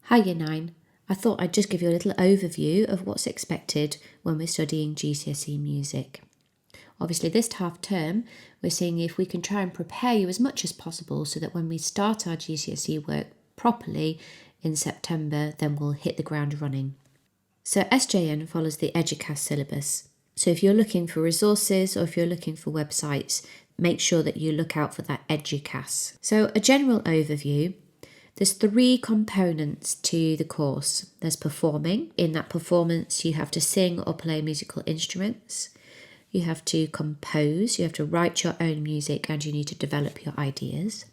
Hi Year 9, I thought I'd just give you a little overview of what's expected when we're studying GCSE music. Obviously this half term we're seeing if we can try and prepare you as much as possible so that when we start our GCSE work properly in September, then we'll hit the ground running. So SJN follows the Eduqas syllabus. So if you're looking for resources or if you're looking for websites, make sure that you look out for that Eduqas. So a general overview. There's 3 components to the course. There's performing. In that performance, you have to sing or play musical instruments. You have to compose, you have to write your own music, and you need to develop your ideas.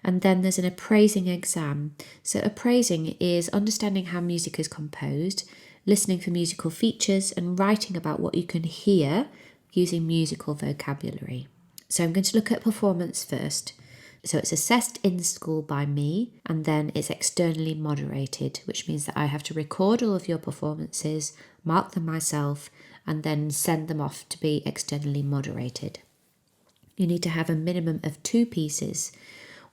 And then there's an appraising exam. So appraising is understanding how music is composed, listening for musical features, and writing about what you can hear using musical vocabulary. So I'm going to look at performance first. So it's assessed in school by me, and then it's externally moderated, which means that I have to record all of your performances, mark them myself, and then send them off to be externally moderated. You need to have a minimum of 2 pieces,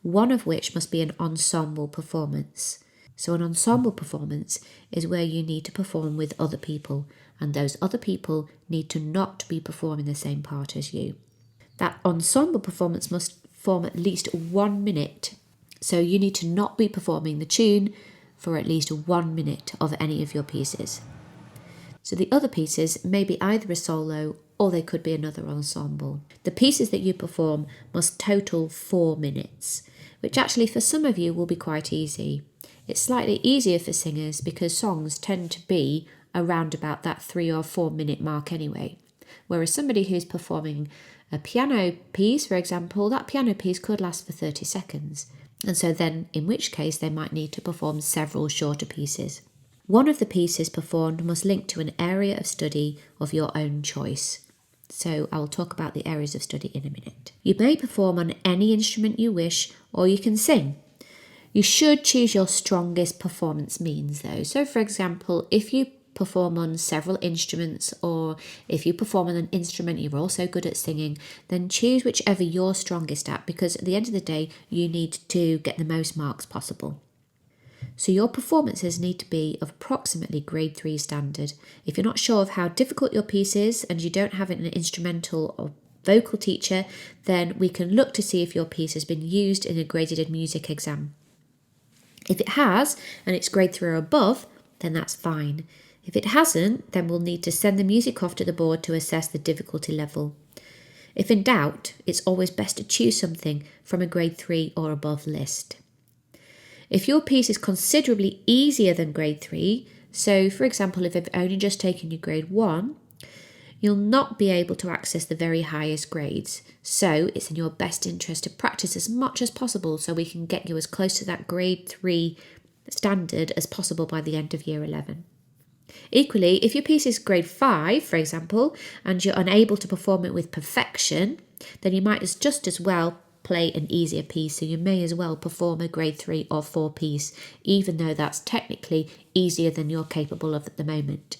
one of which must be an ensemble performance. So an ensemble performance is where you need to perform with other people, and those other people need to not be performing the same part as you. That ensemble performance must form at least 1 minute. So you need to not be performing the tune for at least 1 minute of any of your pieces. So the other pieces may be either a solo or they could be another ensemble. The pieces that you perform must total 4 minutes, which actually for some of you will be quite easy. It's slightly easier for singers because songs tend to be around about that 3 or 4 minute mark anyway. Whereas somebody who's performing a piano piece, for example, that piano piece could last for 30 seconds. And so then, in which case, they might need to perform several shorter pieces. One of the pieces performed must link to an area of study of your own choice. So I'll talk about the areas of study in a minute. You may perform on any instrument you wish, or you can sing. You should choose your strongest performance means though. So for example, if you perform on several instruments, or if you perform on an instrument you're also good at singing, then choose whichever you're strongest at, because at the end of the day you need to get the most marks possible. So your performances need to be of approximately grade 3 standard. If you're not sure of how difficult your piece is and you don't have an instrumental or vocal teacher, then we can look to see if your piece has been used in a graded music exam. If it has, and it's grade 3 or above, then that's fine. If it hasn't, then we'll need to send the music off to the board to assess the difficulty level. If in doubt, it's always best to choose something from a grade 3 or above list. If your piece is considerably easier than grade 3, so for example, if I've only just taken you grade 1, you'll not be able to access the very highest grades. So it's in your best interest to practice as much as possible so we can get you as close to that grade 3 standard as possible by the end of year 11. Equally, if your piece is grade 5, for example, and you're unable to perform it with perfection, then you might just as well play an easier piece, so you may as well perform a grade 3 or 4 piece, even though that's technically easier than you're capable of at the moment.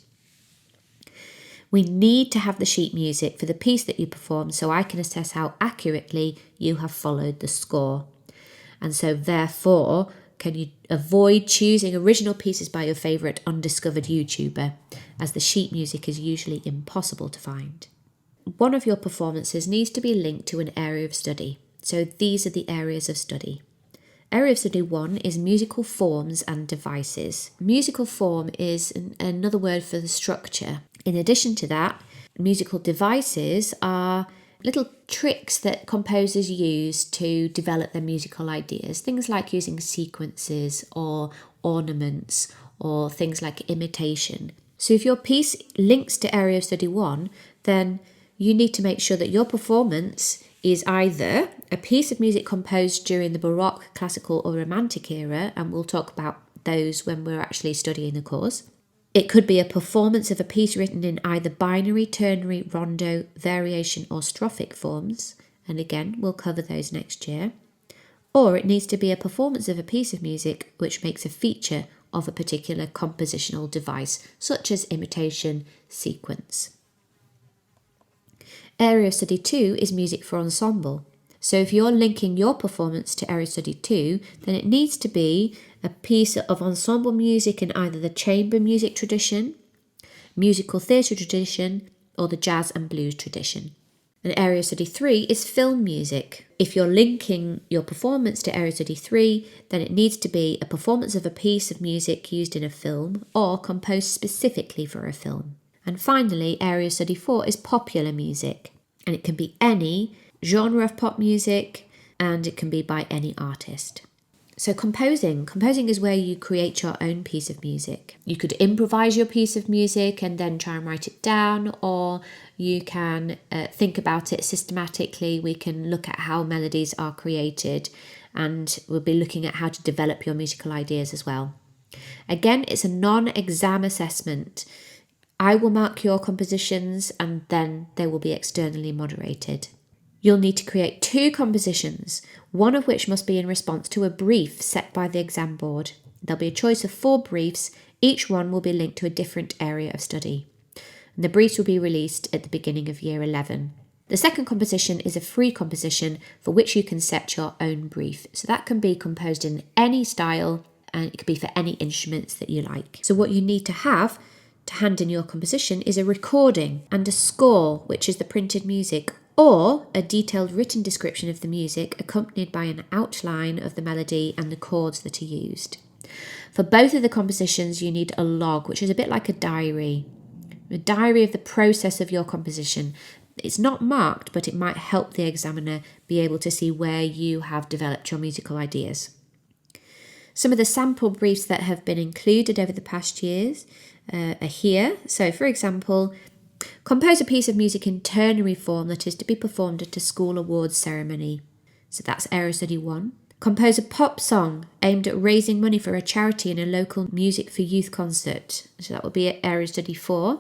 We need to have the sheet music for the piece that you perform so I can assess how accurately you have followed the score. And so therefore, can you avoid choosing original pieces by your favourite undiscovered YouTuber, as the sheet music is usually impossible to find. One of your performances needs to be linked to an area of study. So these are the areas of study. Area of study 1 is musical forms and devices. Musical form is another word for the structure. In addition to that, musical devices are little tricks that composers use to develop their musical ideas. Things like using sequences or ornaments or things like imitation. So if your piece links to area of study 1, then you need to make sure that your performance is either a piece of music composed during the Baroque, Classical or Romantic era, and we'll talk about those when we're actually studying the course. It could be a performance of a piece written in either binary, ternary, rondo, variation or strophic forms, and again we'll cover those next year. Or it needs to be a performance of a piece of music which makes a feature of a particular compositional device, such as imitation, sequence. Area of study 2 is music for ensemble. So if you're linking your performance to Area Study 2, then it needs to be a piece of ensemble music in either the chamber music tradition, musical theatre tradition, or the jazz and blues tradition. And Area Study 3 is film music. If you're linking your performance to Area Study 3, then it needs to be a performance of a piece of music used in a film or composed specifically for a film. And finally, Area Study 4 is popular music. And it can be any genre of pop music, and it can be by any artist. So composing is where you create your own piece of music. You could improvise your piece of music and then try and write it down, or you can think about it systematically. We can look at how melodies are created, and we'll be looking at how to develop your musical ideas as well. Again, it's a non-exam assessment. I will mark your compositions and then they will be externally moderated. You'll need to create 2 compositions, one of which must be in response to a brief set by the exam board. There'll be a choice of 4 briefs, each one will be linked to a different area of study. And the briefs will be released at the beginning of year 11. The second composition is a free composition for which you can set your own brief. So that can be composed in any style, and it could be for any instruments that you like. So what you need to have to hand in your composition is a recording and a score, which is the printed music, or a detailed written description of the music accompanied by an outline of the melody and the chords that are used. For both of the compositions, you need a log, which is a bit like a diary of the process of your composition. It's not marked, but it might help the examiner be able to see where you have developed your musical ideas. Some of the sample briefs that have been included over the past years are here. So, for example, compose a piece of music in ternary form that is to be performed at a school awards ceremony. So that's Area Study 1. Compose a pop song aimed at raising money for a charity in a local music for youth concert. So that would be at Area Study 4.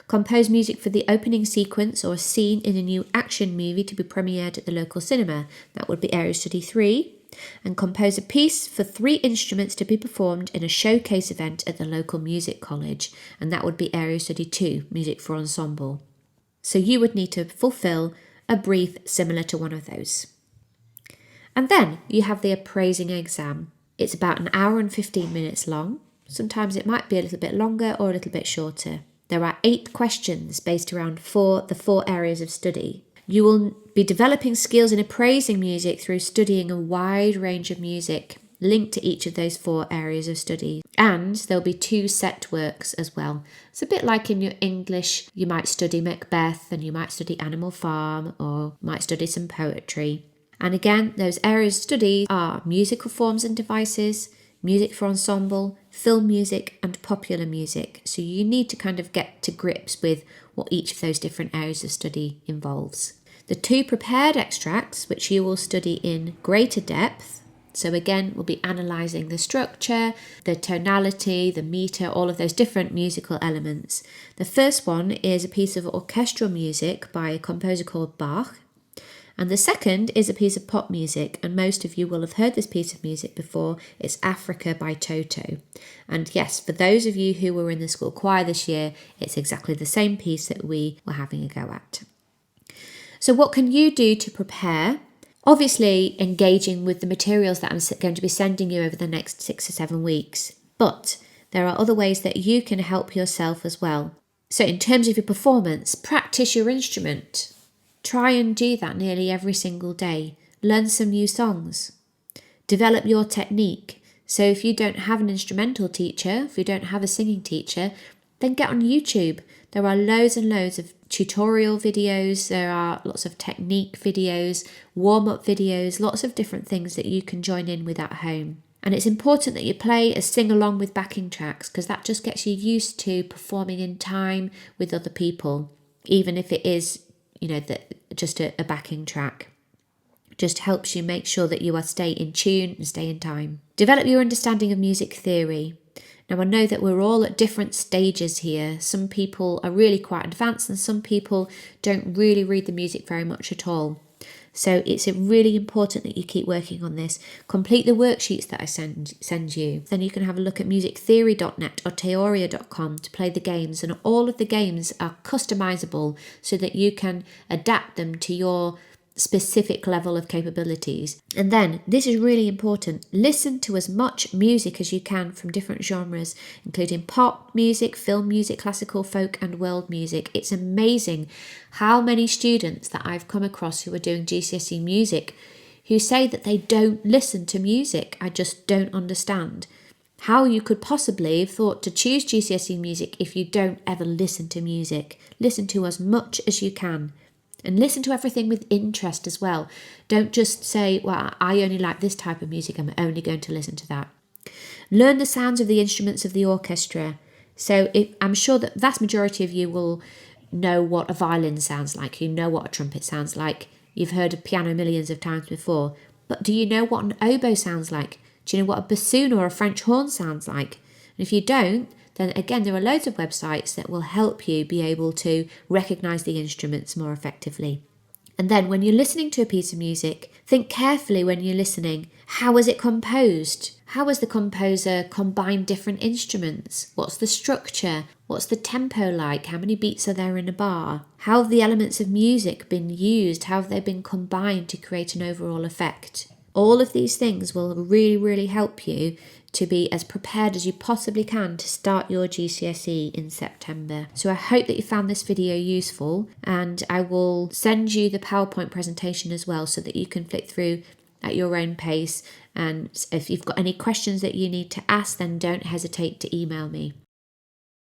Compose music for the opening sequence or scene in a new action movie to be premiered at the local cinema. That would be Area Study 3. And compose a piece for 3 instruments to be performed in a showcase event at the local music college. And that would be Area Study 2, Music for Ensemble. So you would need to fulfill a brief similar to one of those. And then you have the appraising exam. It's about an hour and 15 minutes long. Sometimes it might be a little bit longer or a little bit shorter. There are 8 questions based around the 4 areas of study. You will be developing skills in appraising music through studying a wide range of music linked to each of those 4 areas of study. And there'll be 2 set works as well. It's a bit like in your English, you might study Macbeth and you might study Animal Farm or might study some poetry. And again, those areas of study are musical forms and devices, music for ensemble, film music and popular music. So you need to kind of get to grips with what each of those different areas of study involves. The 2 prepared extracts, which you will study in greater depth. So again, we'll be analysing the structure, the tonality, the meter, all of those different musical elements. The first one is a piece of orchestral music by a composer called Bach. And the second is a piece of pop music, and most of you will have heard this piece of music before. It's Africa by Toto. And yes, for those of you who were in the school choir this year, it's exactly the same piece that we were having a go at. So what can you do to prepare? Obviously, engaging with the materials that I'm going to be sending you over the next 6 or 7 weeks. But there are other ways that you can help yourself as well. So in terms of your performance, practice your instrument. Try and do that nearly every single day. Learn some new songs. Develop your technique. So if you don't have an instrumental teacher, if you don't have a singing teacher, then get on YouTube. There are loads and loads of tutorial videos. There are lots of technique videos, warm-up videos, lots of different things that you can join in with at home. And it's important that you play a sing-along with backing tracks, because that just gets you used to performing in time with other people, even if it is just a backing track. Just helps you make sure that you stay in tune and stay in time. Develop your understanding of music theory. Now I know that we're all at different stages here. Some people are really quite advanced and some people don't really read the music very much at all. So it's really important that you keep working on this. Complete the worksheets that I send you. Then you can have a look at musictheory.net or teoria.com to play the games, and all of the games are customizable so that you can adapt them to your specific level of capabilities. And then, this is really important, listen to as much music as you can from different genres, including pop music, film music, classical, folk and world music. It's amazing how many students that I've come across who are doing GCSE music who say that they don't listen to music. I just don't understand how you could possibly have thought to choose GCSE music if you don't ever listen to music. Listen to as much as you can. And listen to everything with interest as well. Don't just say, well, I only like this type of music, I'm only going to listen to that. Learn the sounds of the instruments of the orchestra. So I'm sure that the vast majority of you will know what a violin sounds like. You know what a trumpet sounds like. You've heard a piano millions of times before. But do you know what an oboe sounds like? Do you know what a bassoon or a French horn sounds like? And if you don't, then again, there are loads of websites that will help you be able to recognise the instruments more effectively. And then when you're listening to a piece of music, think carefully when you're listening. How was it composed? How has the composer combined different instruments? What's the structure? What's the tempo like? How many beats are there in a bar? How have the elements of music been used? How have they been combined to create an overall effect? All of these things will really, really help you to be as prepared as you possibly can to start your GCSE in September. So I hope that you found this video useful, and I will send you the PowerPoint presentation as well so that you can flick through at your own pace. And if you've got any questions that you need to ask, then don't hesitate to email me.